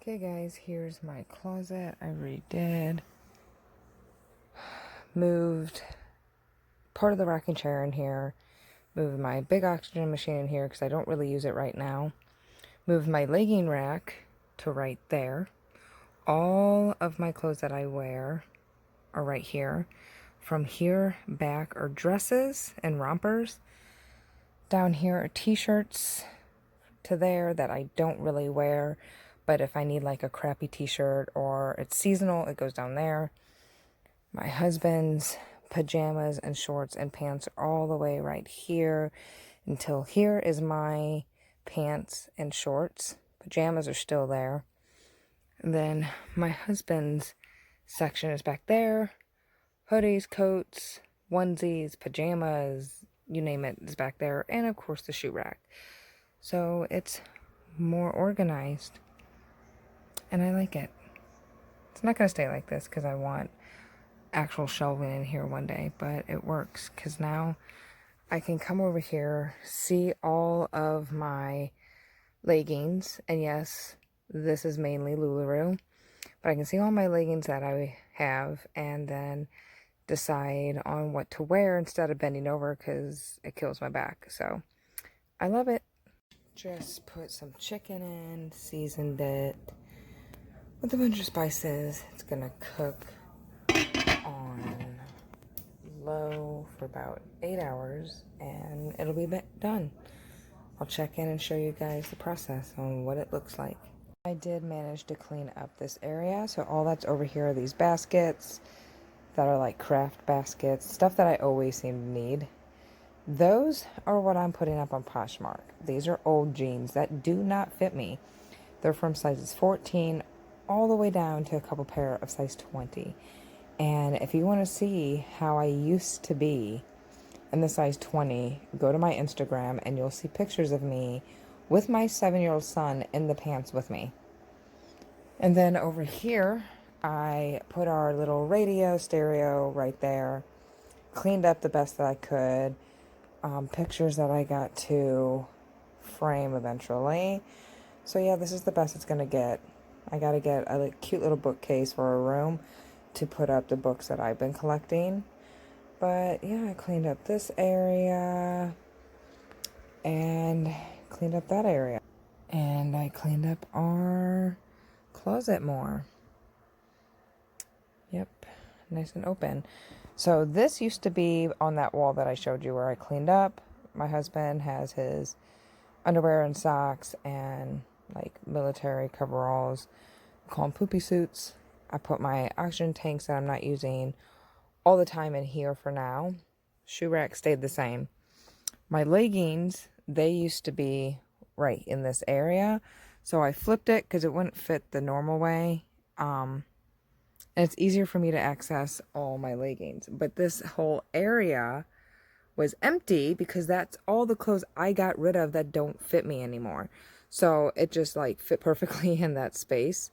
Okay guys, here's my closet. I redid. Moved part of the rocking chair in here. Moved my big oxygen machine in here because I don't really use it right now. Moved my legging rack to right there. All of my clothes that I wear are right here. From here back are dresses and rompers. Down here are t-shirts to there that I don't really wear. But if I need like a crappy t-shirt or it's seasonal, it goes down there. My husband's pajamas and shorts and pants are all the way right here until here is my pants and shorts. Pajamas are still there. And then my husband's section is back there. Hoodies, coats, onesies, pajamas, you name it, is back there. And of course the shoe rack. So it's more organized. And I like it. It's not going to stay like this because I want actual shelving in here one day, but it works because now I can come over here, see all of my leggings, and yes, this is mainly Lularoe, but I can see all my leggings that I have and then decide on what to wear instead of bending over because it kills my back. So I love it. Just put some chicken in, seasoned it with a bunch of spices. It's gonna cook on low for about 8 hours and it'll be done. I'll check in and show you guys the process on what it looks like. I did manage to clean up this area, so all that's over here are these baskets that are like craft baskets, stuff that I always seem to need. Those are what I'm putting up on Poshmark. These are old jeans that do not fit me. They're from sizes 14 all the way down to a couple pair of size 20. And if you want to see how I used to be in the size 20, go to my Instagram and you'll see pictures of me with my 7-year-old son in the pants with me. And then over here, I put our little radio stereo right there, cleaned up the best that I could, pictures that I got to frame eventually. So yeah, this is the best it's going to get. I got to get a cute little bookcase for a room to put up the books that I've been collecting. But yeah, I cleaned up this area and cleaned up that area. And I cleaned up our closet more. Yep, nice and open. So this used to be on that wall that I showed you where I cleaned up. My husband has his underwear and socks and like military coveralls. I call them poopy suits. I put my oxygen tanks that I'm not using all the time in here for now. Shoe rack stayed the same. My leggings, they used to be right in this area. So I flipped it because it wouldn't fit the normal way. And it's easier for me to access all my leggings. But this whole area was empty because that's all the clothes I got rid of that don't fit me anymore. So it just like fit perfectly in that space.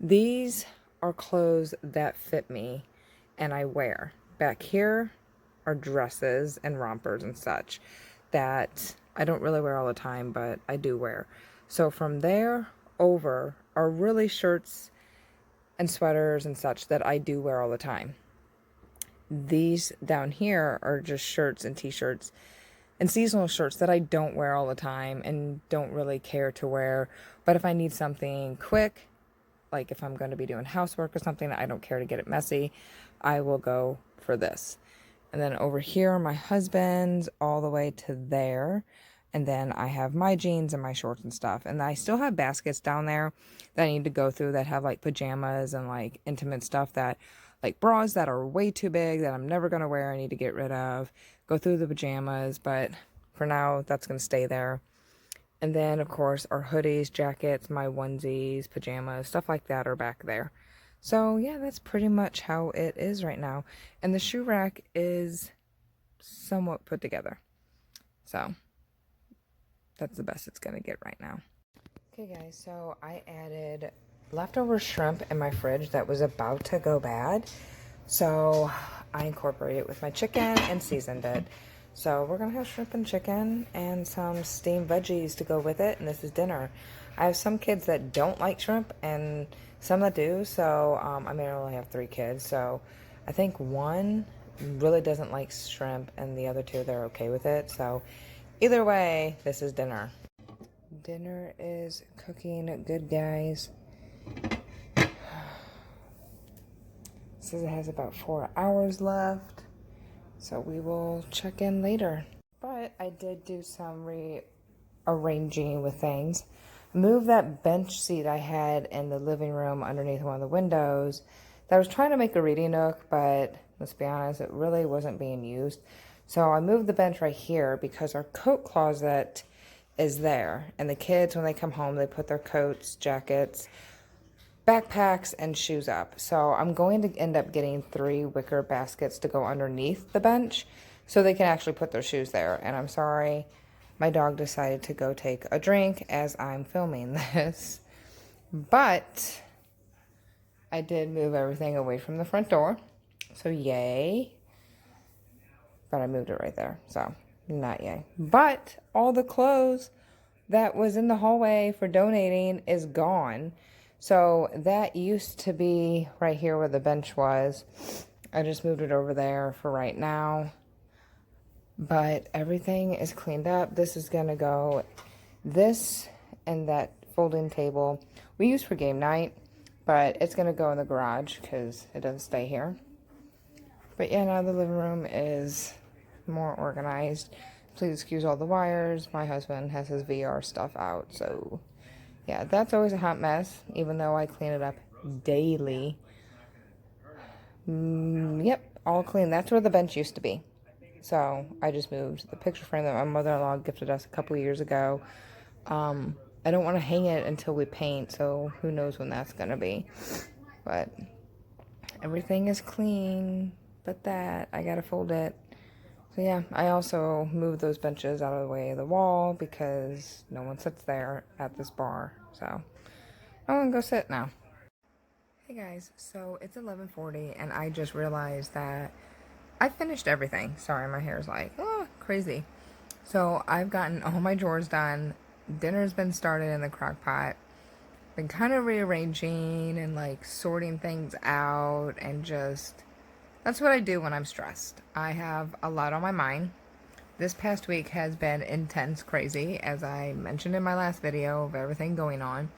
These are clothes that fit me and I wear. Back here are dresses and rompers and such that I don't really wear all the time, but I do wear. So from there over are really shirts and sweaters and such that I do wear all the time. These down here are just shirts and t-shirts and seasonal shirts that I don't wear all the time and don't really care to wear. But if I need something quick, like if I'm going to be doing housework or something, I don't care to get it messy, I will go for this. And then over here, my husband's all the way to there. And then I have my jeans and my shorts and stuff. And I still have baskets down there that I need to go through that have like pajamas and like intimate stuff that like bras that are way too big that I'm never going to wear. I need to get rid of. Go through the pajamas. But for now, that's going to stay there. And then, of course, our hoodies, jackets, my onesies, pajamas, stuff like that are back there. So, yeah, that's pretty much how it is right now. And the shoe rack is somewhat put together. So, that's the best it's going to get right now. Okay, guys, so I added leftover shrimp in my fridge that was about to go bad. So, I incorporated it with my chicken and seasoned it. So we're going to have shrimp and chicken and some steamed veggies to go with it. And this is dinner. I have some kids that don't like shrimp and some that do. So, I mean, I only have 3 kids. So, I think one really doesn't like shrimp and the other 2, they're okay with it. So, either way, this is dinner. Dinner is cooking good, guys. Says it has about 4 hours left. So, we will check in later. But I did do some rearranging with things. Move that bench seat I had in the living room underneath one of the windows. That I was trying to make a reading nook, but let's be honest, it really wasn't being used. So I moved the bench right here because our coat closet is there. And the kids, when they come home, they put their coats, jackets, backpacks, and shoes up. So I'm going to end up getting 3 wicker baskets to go underneath the bench so they can actually put their shoes there. And I'm sorry, my dog decided to go take a drink as I'm filming this. But I did move everything away from the front door. So yay. But I moved it right there. So not yay. But all the clothes that was in the hallway for donating is gone. So that used to be right here where the bench was. I just moved it over there for right now. But everything is cleaned up. This is going to go, this and that folding table we use for game night, but it's going to go in the garage because it doesn't stay here. But yeah, now the living room is more organized. Please excuse all the wires. My husband has his VR stuff out, so yeah, that's always a hot mess, even though I clean it up daily. Yep, all clean. That's where the bench used to be. So I just moved the picture frame that my mother-in-law gifted us a couple of years ago. I don't want to hang it until we paint, so who knows when that's going to be. But everything is clean, but that, I got to fold it. So yeah, I also moved those benches out of the way of the wall because no one sits there at this bar. So I'm going to go sit now. Hey guys, so it's 11:40 and I just realized that I finished everything. Sorry, my hair is like, oh, crazy. So I've gotten all my drawers done. Dinner's been started in the crock pot. Been kind of rearranging and like sorting things out and just, that's what I do when I'm stressed. I have a lot on my mind. This past week has been intense, crazy, as I mentioned in my last video of everything going on.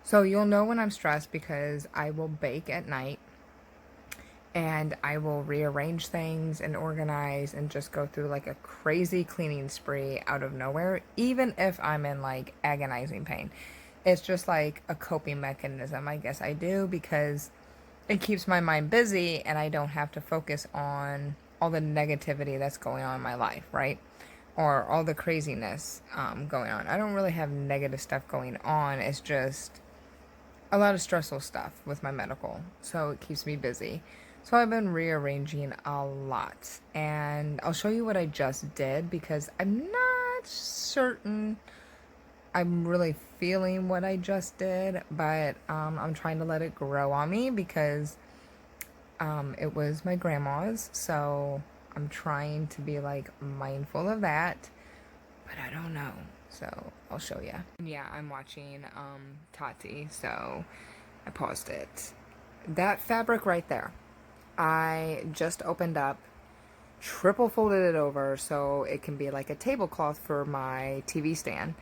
So you'll know when I'm stressed because I will bake at night and I will rearrange things and organize and just go through like a crazy cleaning spree out of nowhere, even if I'm in like agonizing pain. It's just like a coping mechanism, I guess I do, because it keeps my mind busy and I don't have to focus on all the negativity that's going on in my life, right? Or all the craziness going on. I don't really have negative stuff going on. It's just a lot of stressful stuff with my medical, so it keeps me busy. So I've been rearranging a lot, and I'll show you what I just did because I'm not certain I'm really feeling what I just did, but I'm trying to let it grow on me because it was my grandma's, so I'm trying to be like mindful of that, but I don't know. So I'll show you. Yeah, I'm watching Tati, so I paused it. That fabric right there, I just opened up, triple folded it over so it can be like a tablecloth for my TV stand.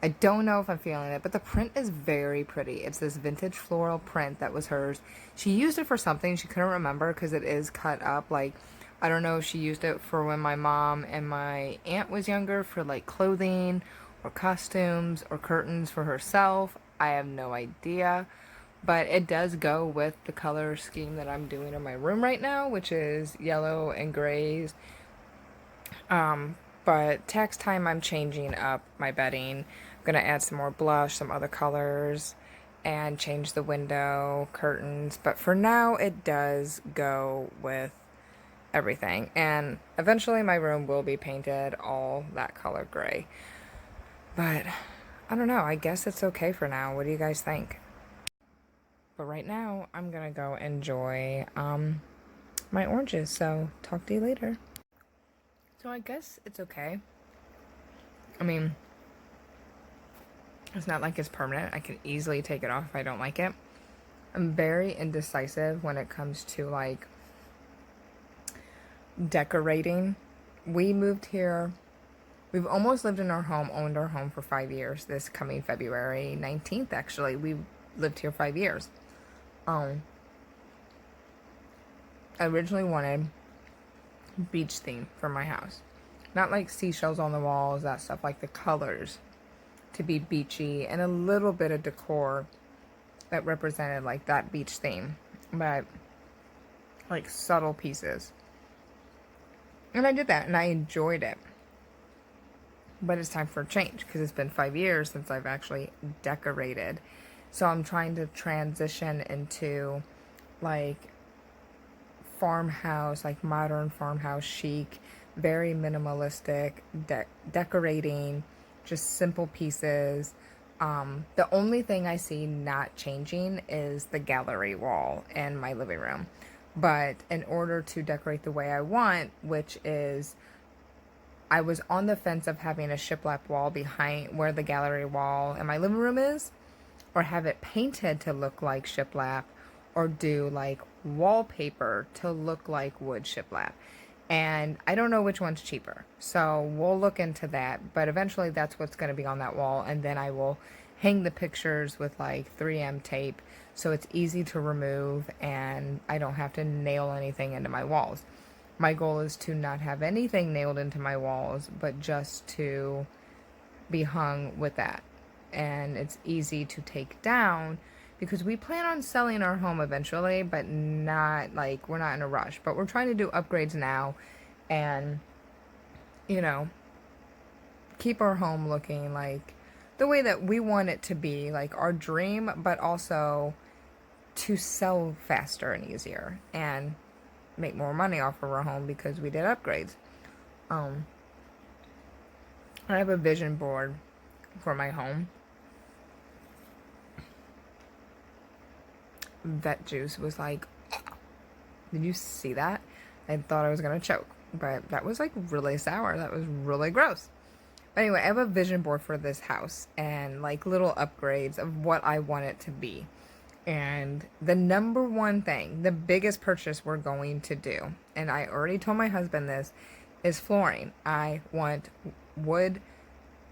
I don't know if I'm feeling it, but the print is very pretty. It's this vintage floral print that was hers. She used it for something. She couldn't remember because it is cut up. Like, I don't know if she used it for when my mom and my aunt was younger for like clothing or costumes or curtains for herself. I have no idea. But it does go with the color scheme that I'm doing in my room right now, which is yellow and grays. But tax time, I'm changing up my bedding. I'm going to add some more blush, some other colors, and change the window curtains. But for now, it does go with everything. And eventually my room will be painted all that color gray. But I don't know. I guess it's okay for now. What do you guys think? But right now, I'm going to go enjoy my oranges. So talk to you later. So I guess it's okay. I mean, It's not like it's permanent. I can easily take it off if I don't like it. I'm very indecisive when it comes to like decorating. We moved here. We've almost lived in our home, owned our home for 5 years. This coming February 19th, actually. We've lived here 5 years. I originally wanted beach theme for my house. Not like seashells on the walls, that stuff, like the colors to be beachy and a little bit of decor that represented like that beach theme, but like subtle pieces. And I did that and I enjoyed it. But it's time for a change because it's been 5 years since I've actually decorated. So I'm trying to transition into like farmhouse, like modern farmhouse chic, very minimalistic decorating, just simple pieces. The only thing I see not changing is the gallery wall in my living room. But in order to decorate the way I want, which is, I was on the fence of having a shiplap wall behind where the gallery wall in my living room is, or have it painted to look like shiplap, or do like wallpaper to look like wood shiplap. And I don't know which one's cheaper. So we'll look into that. But eventually that's what's going to be on that wall. And then I will hang the pictures with like 3M tape so it's easy to remove and I don't have to nail anything into my walls. My goal is to not have anything nailed into my walls, but just to be hung with that. And it's easy to take down because we plan on selling our home eventually, but not like, we're not in a rush, but we're trying to do upgrades now and, you know, keep our home looking like the way that we want it to be, like our dream, but also to sell faster and easier and make more money off of our home because we did upgrades. I have a vision board for my home. Vet juice was like, did you see that? I thought I was gonna choke, but that was like really sour. That was really gross. But anyway, I have a vision board for this house and like little upgrades of what I want it to be. And the number one thing, the biggest purchase we're going to do, and I already told my husband this, is flooring. I want wood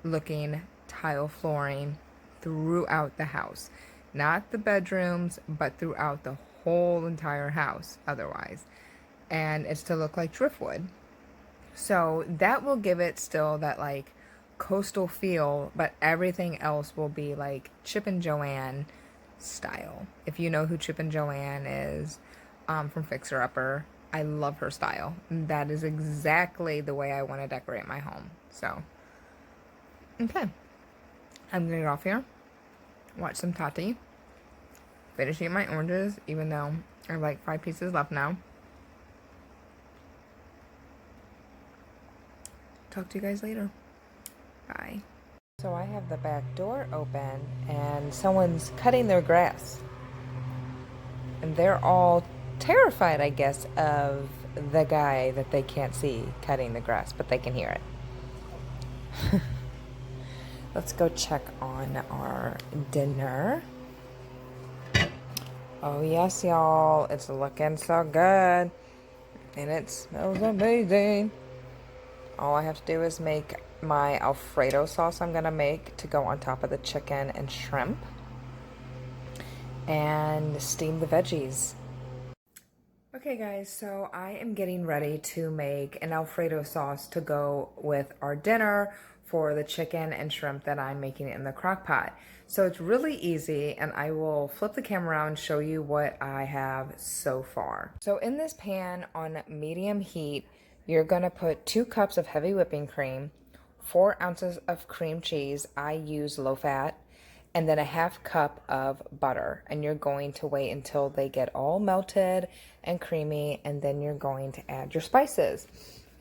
looking tile flooring throughout the house. Not the bedrooms, but throughout the whole entire house otherwise. And it's to look like driftwood. So that will give it still that like coastal feel, but everything else will be like Chip and Joanne style. If you know who Chip and Joanne is, from Fixer Upper, I love her style. That is exactly the way I want to decorate my home. So, okay. I'm gonna get off here, watch some Tati, finish eating my oranges, even though I have like 5 pieces left now. Talk to you guys later. Bye. So I have the back door open and someone's cutting their grass. And they're all terrified, I guess, of the guy that they can't see cutting the grass, but they can hear it. Let's go check on our dinner. Oh yes, y'all, it's looking so good. And it smells amazing. All I have to do is make my Alfredo sauce I'm gonna make to go on top of the chicken and shrimp. And steam the veggies. Okay guys, so I am getting ready to make an Alfredo sauce to go with our dinner for the chicken and shrimp that I'm making in the crock pot. So it's really easy and I will flip the camera around and show you what I have so far. So in this pan on medium heat, you're gonna put 2 cups of heavy whipping cream, 4 ounces of cream cheese, I use low fat, and then a 1/2 cup of butter. And you're going to wait until they get all melted and creamy, and then you're going to add your spices.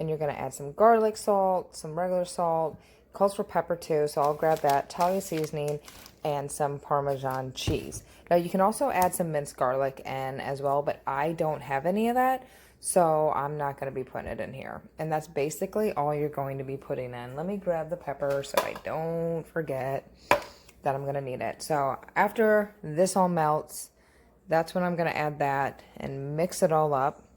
And you're gonna add some garlic salt, some regular salt, calls for pepper too, so I'll grab that, Talia seasoning, and some Parmesan cheese. Now you can also add some minced garlic in as well, but I don't have any of that, so I'm not gonna be putting it in here. And that's basically all you're going to be putting in. Let me grab the pepper so I don't forget. that I'm going to need it. So after this all melts, that's when I'm going to add that and mix it all up.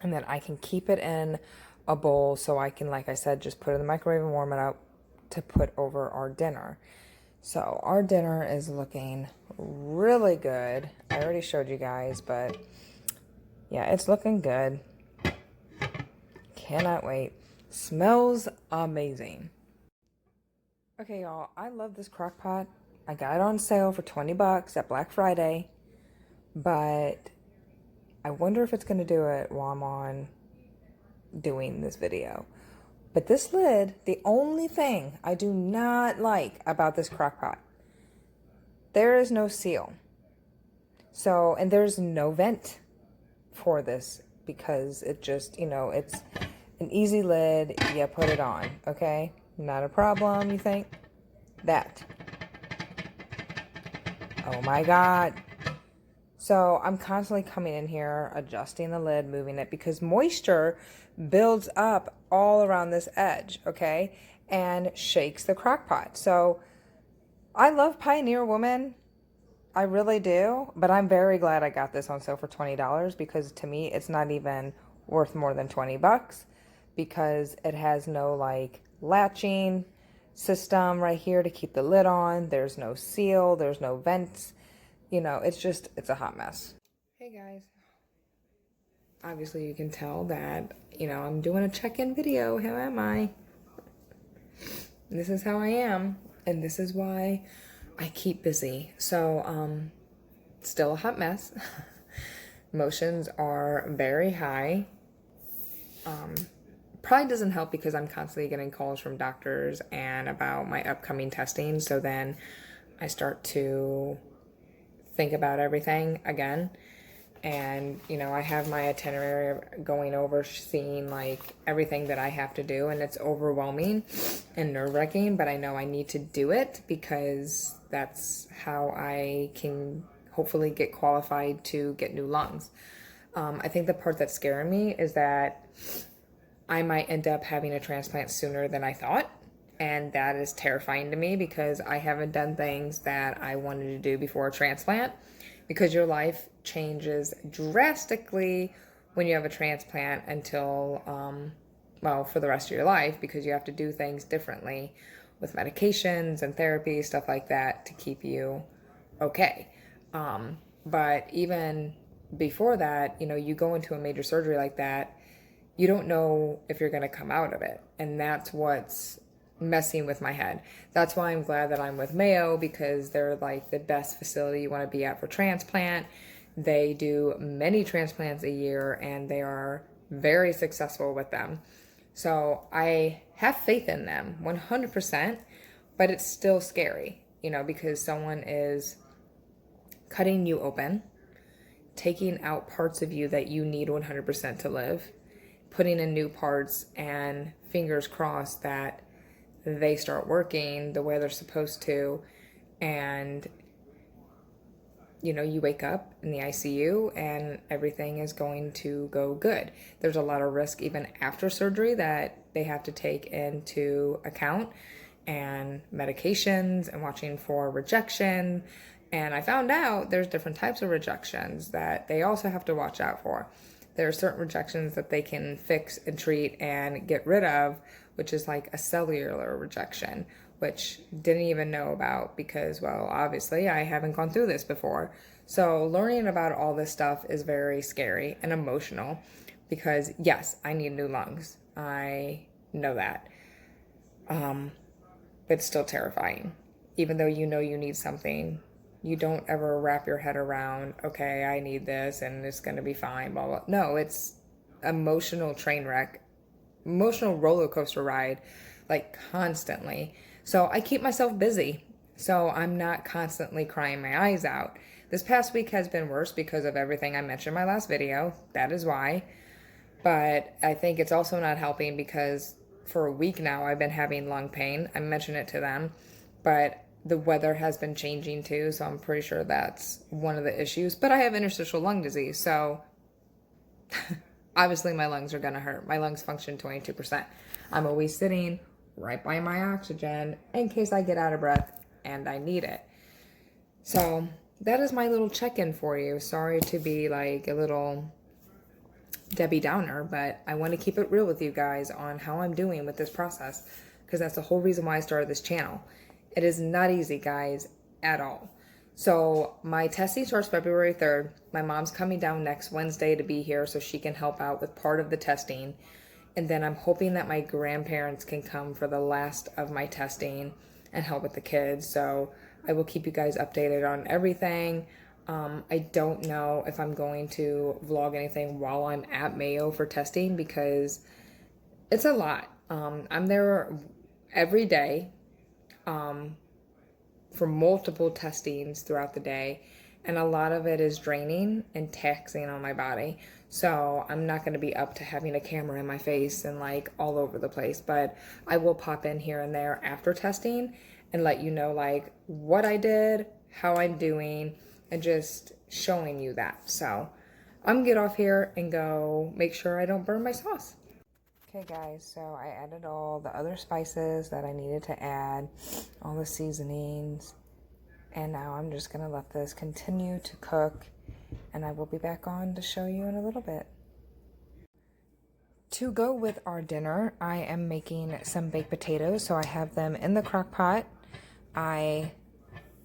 And then I can keep it in a bowl so I can, like I said, just put it in the microwave and warm it up to put over our dinner. So our dinner is looking really good. I already showed you guys, but yeah, it's looking good. Cannot wait. Smells amazing. Okay, y'all, I love this crock pot. I got it on sale for 20 bucks at Black Friday, but I wonder if it's going to do it while I'm on doing this video. But this lid, the only thing I do not like about this crock pot, there is no seal. So, and there's no vent for this because it just, you know, it's an easy lid. You put it on, okay? Not a problem, you think? That. Oh my God. So I'm constantly coming in here, adjusting the lid, moving it because moisture builds up all around this edge, okay? And shakes the crock pot. So I love Pioneer Woman. I really do. But I'm very glad I got this on sale for $20 because to me, it's not even worth more than 20 bucks because it has no like latching system right here to keep the lid on. There's no seal. There's no vents. You know, it's a hot mess. Hey guys. Obviously you can tell that, you know, I'm doing a check-in video. How am I? This is how I am. And this is why I keep busy. So, still a hot mess. Emotions are very high. Probably doesn't help because I'm constantly getting calls from doctors and about my upcoming testing. So then I start to think about everything again. And, you know, I have my itinerary going over, seeing like everything that I have to do, and it's overwhelming and nerve-wracking, but I know I need to do it because that's how I can hopefully get qualified to get new lungs. I think the part that's scaring me is that I might end up having a transplant sooner than I thought. And that is terrifying to me because I haven't done things that I wanted to do before a transplant, because your life changes drastically when you have a transplant until, well, for the rest of your life, because you have to do things differently with medications and therapy, stuff like that to keep you okay. But even before that, you know, you go into a major surgery like that, you don't know if you're going to come out of it. And that's what's messing with my head. That's why I'm glad that I'm with Mayo, because they're like the best facility you want to be at for transplant. They do many transplants a year and they are very successful with them. So I have faith in them 100%, but it's still scary, you know, because someone is cutting you open, taking out parts of you that you need 100% to live, putting in new parts, and fingers crossed that they start working the way they're supposed to, and you know, you wake up in the ICU and everything is going to go good. There's a lot of risk even after surgery that they have to take into account, and medications and watching for rejection. And I found out there's different types of rejections that they also have to watch out for. There are certain rejections that they can fix and treat and get rid of, which is like a cellular rejection, which didn't even know about because, well, obviously I haven't gone through this before. So learning about all this stuff is very scary and emotional because, yes, I need new lungs. I know that. It's still terrifying. Even though you know you need something, you don't ever wrap your head around, okay, I need this and it's going to be fine, blah, blah. No, it's emotional train wreck, emotional roller coaster ride, like constantly. So I keep myself busy so I'm not constantly crying my eyes out. This past week has been worse because of everything I mentioned in my last video. That is why. But I think it's also not helping because for a week now I've been having lung pain. I mentioned it to them, but the weather has been changing too, so I'm pretty sure that's one of the issues. But I have interstitial lung disease, so obviously my lungs are gonna hurt. My lungs function 22%. I'm always sitting right by my oxygen in case I get out of breath and I need it. So that is my little check-in for you. Sorry to be like a little Debbie Downer, but I want to keep it real with you guys on how I'm doing with this process, because that's the whole reason why I started this channel. It is not easy, guys, at all. So my testing starts February 3rd. My mom's coming down next Wednesday to be here so she can help out with part of the testing. And then I'm hoping that my grandparents can come for the last of my testing and help with the kids. So I will keep you guys updated on everything. I don't know if I'm going to vlog anything while I'm at Mayo for testing because it's a lot. I'm there every day for multiple testings throughout the day, and a lot of it is draining and taxing on my body. So I'm not going to be up to having a camera in my face and like all over the place, but I will pop in here and there after testing and let you know like what I did, how I'm doing, and just showing you that. So I'm gonna get off here and go make sure I don't burn my sauce. Okay guys, so I added all the other spices that I needed to add, all the seasonings, and now I'm just gonna let this continue to cook, and I will be back on to show you in a little bit. To go with our dinner, I am making some baked potatoes, so I have them in the crock pot.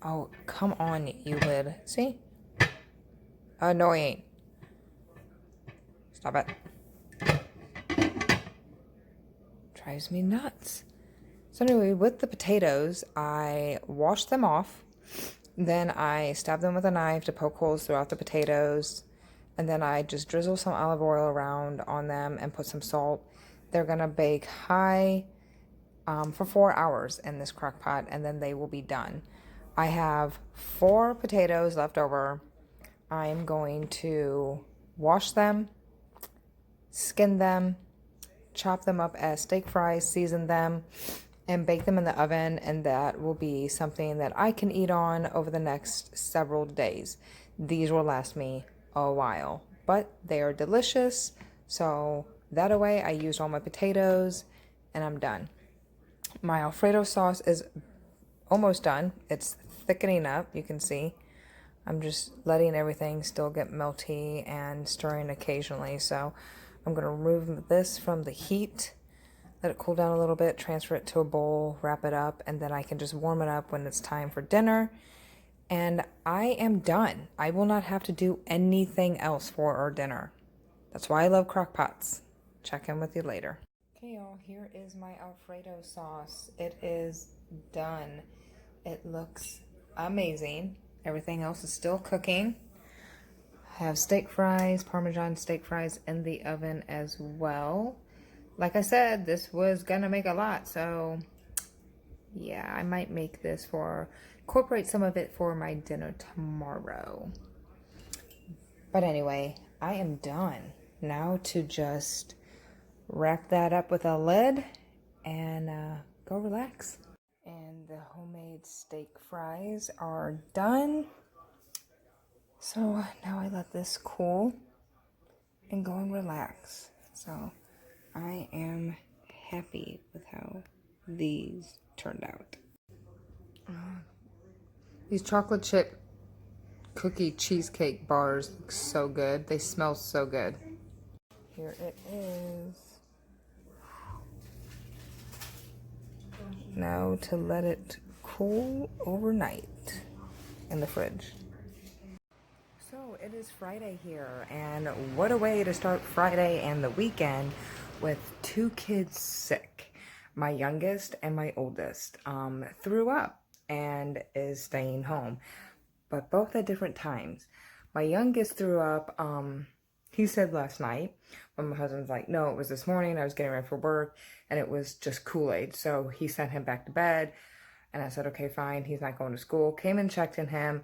Oh, come on, you lid. See? Annoying. Stop it. Drives me nuts. So anyway, with the potatoes, I wash them off. Then I stab them with a knife to poke holes throughout the potatoes. And then I just drizzle some olive oil around on them and put some salt. They're gonna bake high for 4 hours in this crock pot, and then they will be done. I have 4 potatoes left over. I'm going to wash them, skin them, chop them up as steak fries, season them, and bake them in the oven, and that will be something that I can eat on over the next several days. These will last me a while, but they are delicious. So that way I used all my potatoes and I'm done. My Alfredo sauce is almost done. It's thickening up, you can see. I'm just letting everything still get melty and stirring occasionally. So I'm going to remove this from the heat, let it cool down a little bit, transfer it to a bowl, wrap it up, and then I can just warm it up when it's time for dinner. And I am done. I will not have to do anything else for our dinner. That's why I love crock pots. Check in with you later. Okay, y'all, here is my Alfredo sauce. It is done. It looks amazing. Everything else is still cooking. I have steak fries, Parmesan steak fries in the oven as well. Like I said, this was gonna make a lot, so yeah, I might make this incorporate some of it for my dinner tomorrow. But anyway, I am done. Now to just wrap that up with a lid and go relax. And the homemade steak fries are done. So now I let this cool and go and relax. So I am happy with how these turned out. These chocolate chip cookie cheesecake bars look so good. They smell so good. Here it is. Now to let it cool overnight in the fridge. So it is Friday here, and what a way to start Friday and the weekend with 2 kids sick. My youngest and my oldest threw up and is staying home, but both at different times. My youngest threw up, he said last night, but my husband's like, no, it was this morning. I was getting ready for work and it was just Kool-Aid. So he sent him back to bed, and I said, okay, fine. He's not going to school. Came and checked in him.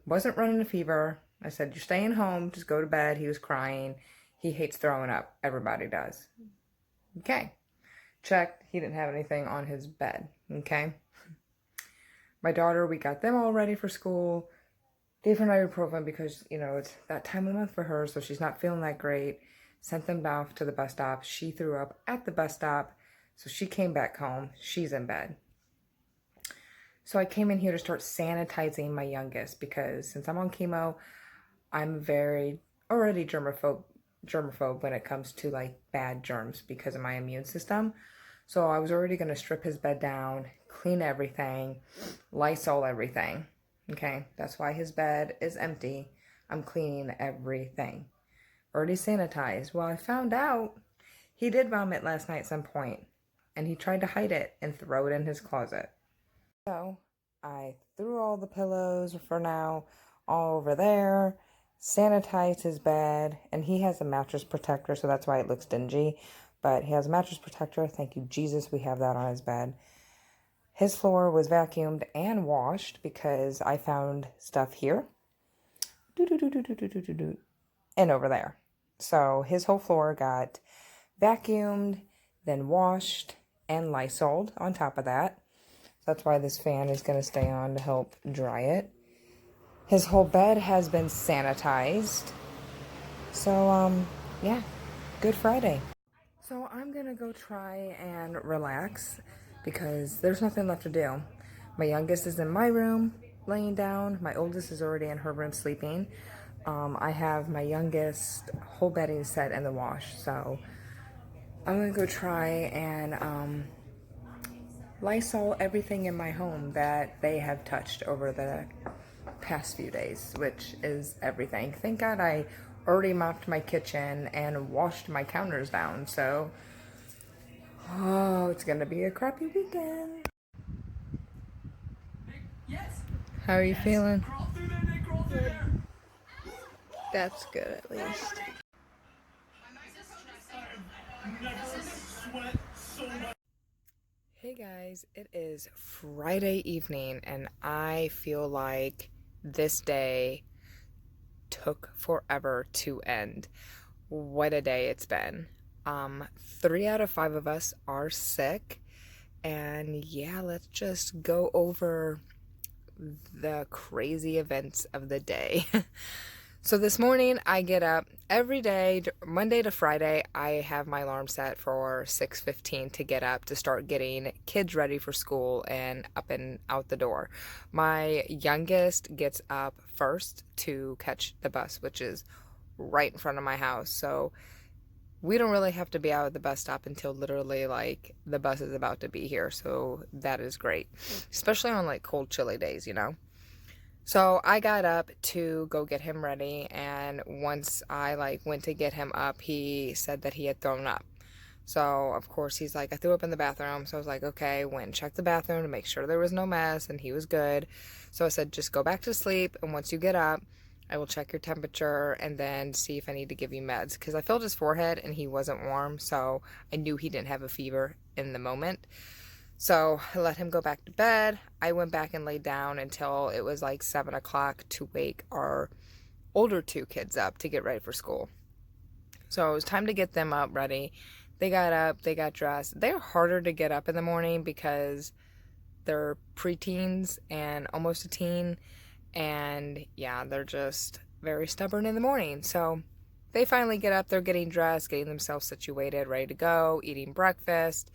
Wasn't running a fever. I said, you're staying home, just go to bed. He was crying. He hates throwing up. Everybody does. Okay. Checked. He didn't have anything on his bed. Okay. My daughter, we got them all ready for school. Gave her ibuprofen because, you know, it's that time of the month for her, so she's not feeling that great. Sent them off to the bus stop. She threw up at the bus stop, so she came back home. She's in bed. So I came in here to start sanitizing my youngest because since I'm on chemo, I'm very already germaphobe when it comes to like bad germs because of my immune system. So I was already going to strip his bed down, clean everything, Lysol everything. Okay, that's why his bed is empty. I'm cleaning everything. Already sanitized. Well, I found out he did vomit last night at some point, and he tried to hide it and throw it in his closet. So I threw all the pillows for now all over there, sanitized his bed, and he has a mattress protector, so that's why it looks dingy. But he has a mattress protector. Thank you, Jesus, we have that on his bed. His floor was vacuumed and washed because I found stuff here and over there. So his whole floor got vacuumed, then washed, and Lysoled on top of that. That's why this fan is going to stay on to help dry it. His whole bed has been sanitized. So, yeah, Good Friday. So I'm going to go try and relax because there's nothing left to do. My youngest is in my room laying down. My oldest is already in her room sleeping. I have my youngest whole bedding set in the wash. So I'm going to go try and Lysol everything in my home that they have touched over the past few days, which is everything. Thank God I already mopped my kitchen and washed my counters down, so it's gonna be a crappy weekend. How are you feeling? Good. That's good at least. Hey guys, it is Friday evening and I feel like this day took forever to end. What a day it's been. 3 out of 5 of us are sick, and yeah, let's just go over the crazy events of the day. So this morning I get up every day, Monday to Friday. I have my alarm set for 6:15 to get up to start getting kids ready for school and up and out the door. My youngest gets up first to catch the bus, which is right in front of my house. So we don't really have to be out at the bus stop until literally like the bus is about to be here. So that is great, especially on like cold, chilly days, you know. So I got up to go get him ready, and once I like went to get him up, he said that he had thrown up. So of course he's like, I threw up in the bathroom. So I was like, okay, went and checked the bathroom to make sure there was no mess, and he was good. So I said, just go back to sleep, and once you get up, I will check your temperature and then see if I need to give you meds. Because I felt his forehead and he wasn't warm, so I knew he didn't have a fever in the moment. So I let him go back to bed. I went back and laid down until it was like 7 o'clock to wake our older 2 kids up to get ready for school. So it was time to get them up ready. They got up, they got dressed. They're harder to get up in the morning because they're preteens and almost a teen. And yeah, they're just very stubborn in the morning. So they finally get up, they're getting dressed, getting themselves situated, ready to go, eating breakfast.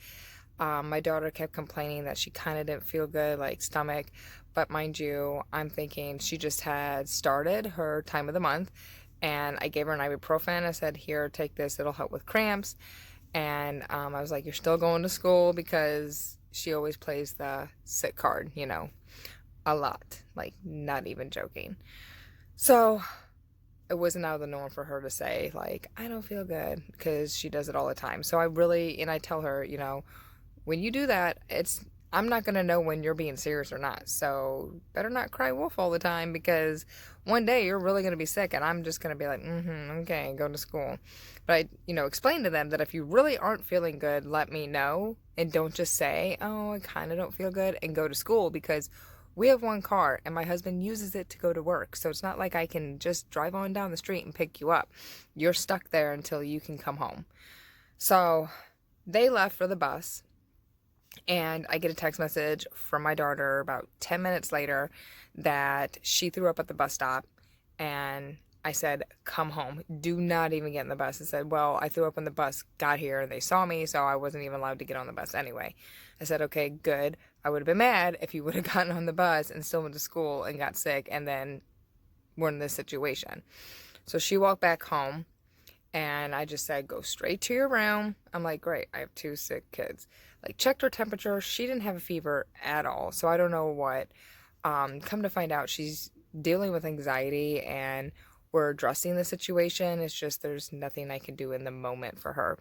My daughter kept complaining that she kind of didn't feel good, like stomach. But mind you, I'm thinking she just had started her time of the month. And I gave her an ibuprofen. I said, here, take this. It'll help with cramps. And I was like, you're still going to school, because she always plays the sick card, you know, a lot. Like, not even joking. So it wasn't out of the norm for her to say, like, I don't feel good, because she does it all the time. So I tell her, you know, when you do that, I'm not going to know when you're being serious or not. So better not cry wolf all the time, because one day you're really going to be sick and I'm just going to be like, okay, go to school. But explain to them that if you really aren't feeling good, let me know, and don't just say, oh, I kind of don't feel good, and go to school, because we have one car and my husband uses it to go to work. So it's not like I can just drive on down the street and pick you up. You're stuck there until you can come home. So they left for the bus. And I get a text message from my daughter about 10 minutes later that she threw up at the bus stop, and I said, come home. Do not even get in the bus. I said, well, I threw up when the bus got here and they saw me, so I wasn't even allowed to get on the bus anyway. I said, okay, good. I would have been mad if you would have gotten on the bus and still went to school and got sick and then were in this situation. So she walked back home and I just said, go straight to your room. I'm like, great, I have two sick kids. Like, checked her temperature. She didn't have a fever at all. So I don't know what. Come to find out, she's dealing with anxiety and we're addressing the situation. It's just there's nothing I can do in the moment for her.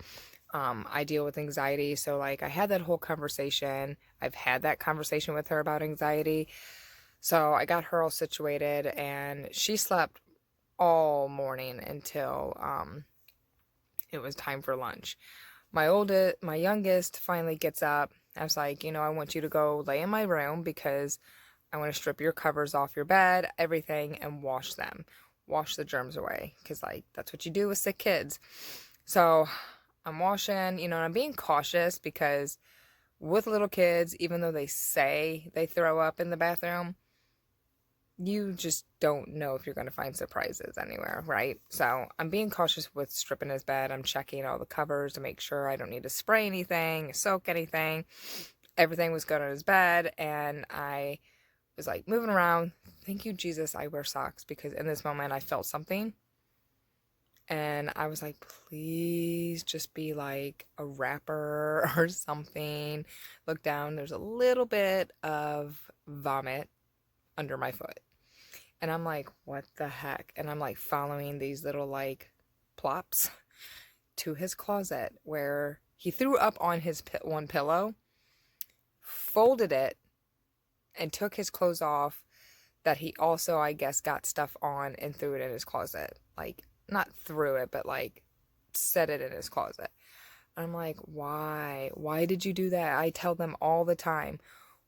I deal with anxiety. So, like, I had that whole conversation. I've had that conversation with her about anxiety. So I got her all situated and she slept all morning until it was time for lunch. My youngest finally gets up. I was like, I want you to go lay in my room because I want to strip your covers off your bed, everything, and wash them. Wash the germs away because, like, that's what you do with sick kids. So I'm washing, and I'm being cautious because with little kids, even though they say they throw up in the bathroom, you just don't know if you're going to find surprises anywhere, right? So I'm being cautious with stripping his bed. I'm checking all the covers to make sure I don't need to spray anything, soak anything. Everything was good on his bed, and I was like moving around. Thank you, Jesus, I wear socks because in this moment I felt something. And I was like, please just be like a wrapper or something. Look down, there's a little bit of vomit under my foot. And I'm like, what the heck? And I'm like following these little like plops to his closet where he threw up on his one pillow, folded it, and took his clothes off that he also, I guess, got stuff on and threw it in his closet. Like, not threw it, but like set it in his closet. And I'm like, why? Why did you do that? I tell them all the time,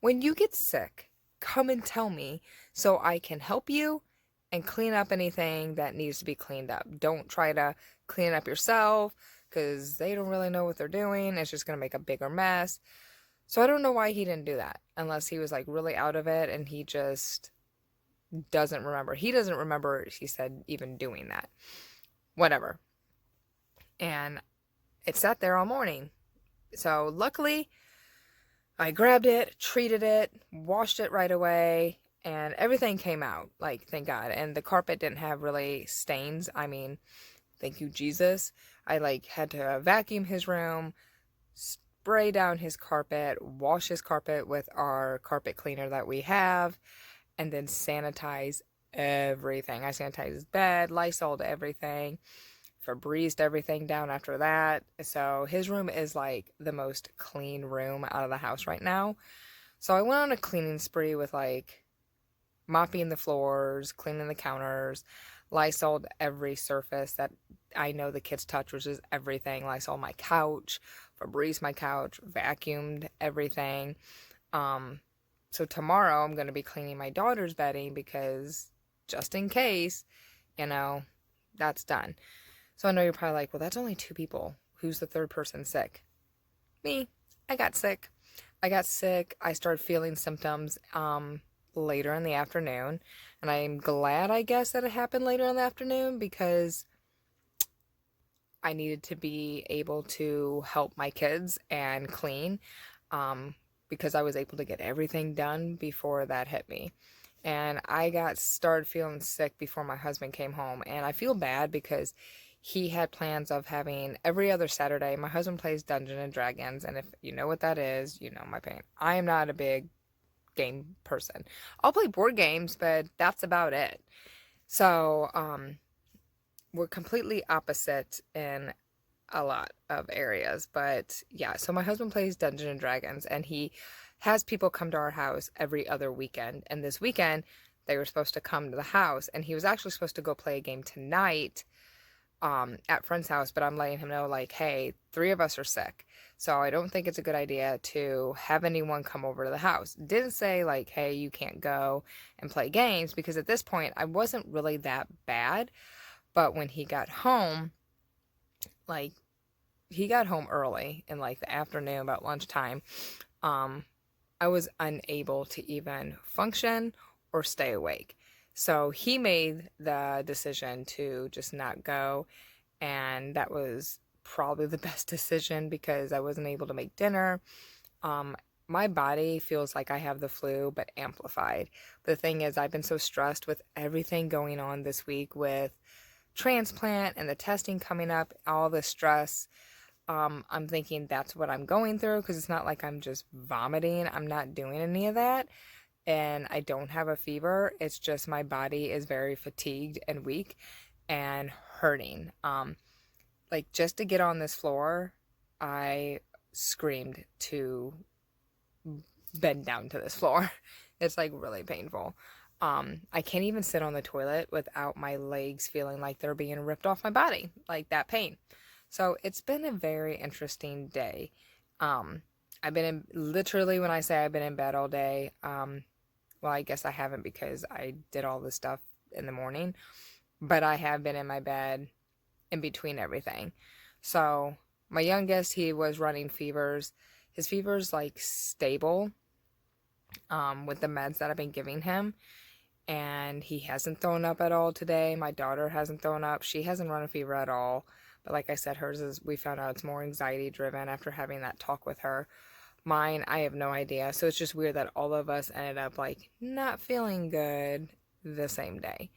when you get sick, come and tell me so I can help you and clean up anything that needs to be cleaned up. Don't try to clean up yourself because they don't really know what they're doing. It's just going to make a bigger mess. So I don't know why he didn't do that unless he was like really out of it and he just doesn't remember. He doesn't remember, he said, even doing that. Whatever. And it sat there all morning. So luckily, I grabbed it, treated it, washed it right away, and everything came out. Like, thank God. And the carpet didn't have really stains. I mean, thank you, Jesus. I like had to vacuum his room, spray down his carpet, wash his carpet with our carpet cleaner that we have, and then sanitize everything. I sanitized his bed, Lysoled everything, Febrezed everything down after that. So his room is like the most clean room out of the house right now. So I went on a cleaning spree with like mopping the floors, cleaning the counters, Lysoled every surface that I know the kids touch, which is everything. Lysol my couch, Febrezed my couch, vacuumed everything. So tomorrow I'm going to be cleaning my daughter's bedding because just in case, that's done. So I know you're probably like, well, that's only two people. Who's the third person sick? Me. I got sick. I started feeling symptoms later in the afternoon. And I'm glad, I guess, that it happened later in the afternoon because I needed to be able to help my kids and clean because I was able to get everything done before that hit me. And I started feeling sick before my husband came home. And I feel bad because he had plans of having every other Saturday. My husband plays Dungeons and Dragons, and if you know what that is, you know my pain. I am not a big game person. I'll play board games, but that's about it. So, we're completely opposite in a lot of areas, but yeah, so my husband plays Dungeons and Dragons, and he has people come to our house every other weekend, and this weekend, they were supposed to come to the house, and he was actually supposed to go play a game tonight, at friend's house, but I'm letting him know, like, hey, 3 of us are sick, so I don't think it's a good idea to have anyone come over to the house. Didn't say, like, hey, you can't go and play games, because at this point, I wasn't really that bad, but when he got home, like, he got home early in, like, the afternoon, about lunchtime, I was unable to even function or stay awake. So he made the decision to just not go, and that was probably the best decision because I wasn't able to make dinner. Um, my body feels like I have the flu, but amplified. But the thing is, I've been so stressed with everything going on this week with transplant and the testing coming up, all the stress. I'm thinking that's what I'm going through because it's not like I'm just vomiting. I'm not doing any of that. And I don't have a fever. It's just my body is very fatigued and weak and hurting. Like just to get on this floor, I screamed to bend down to this floor. It's like really painful. I can't even sit on the toilet without my legs feeling like they're being ripped off my body, like that pain. So it's been a very interesting day. Um, I've been in, literally when I say I've been in bed all day, well, I guess I haven't because I did all this stuff in the morning, but I have been in my bed in between everything. So my youngest, he was running fevers. His fever's like stable, with the meds that I've been giving him. And he hasn't thrown up at all today. My daughter hasn't thrown up. She hasn't run a fever at all. But like I said, hers is, we found out it's more anxiety driven after having that talk with her. Mine, I have no idea. So it's just weird that all of us ended up like not feeling good the same day.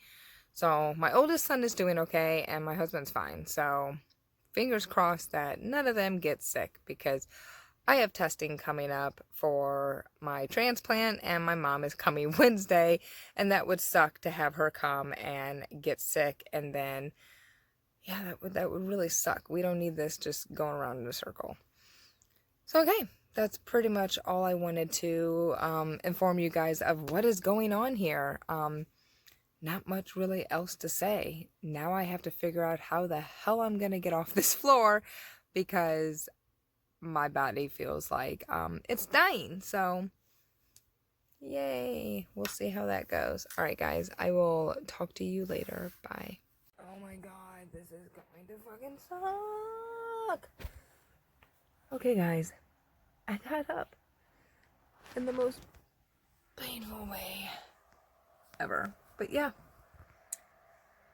So my oldest son is doing okay and my husband's fine. So fingers crossed that none of them get sick because I have testing coming up for my transplant and my mom is coming Wednesday, and that would suck to have her come and get sick, and then yeah, that would really suck. We don't need this just going around in a circle. So okay, that's pretty much all I wanted to inform you guys of what is going on here. Not much really else to say. Now I have to figure out how the hell I'm gonna get off this floor because my body feels like it's dying. So yay, we'll see how that goes. All right guys, I will talk to you later. Bye. Oh my god, this is going to fucking suck. Okay guys, I got up in the most painful way ever, but yeah,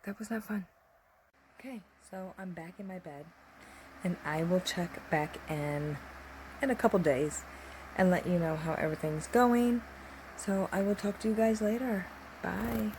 that was not fun. Okay, so I'm back in my bed and I will check back in a couple days and let you know how everything's going. So I will talk to you guys later. Bye.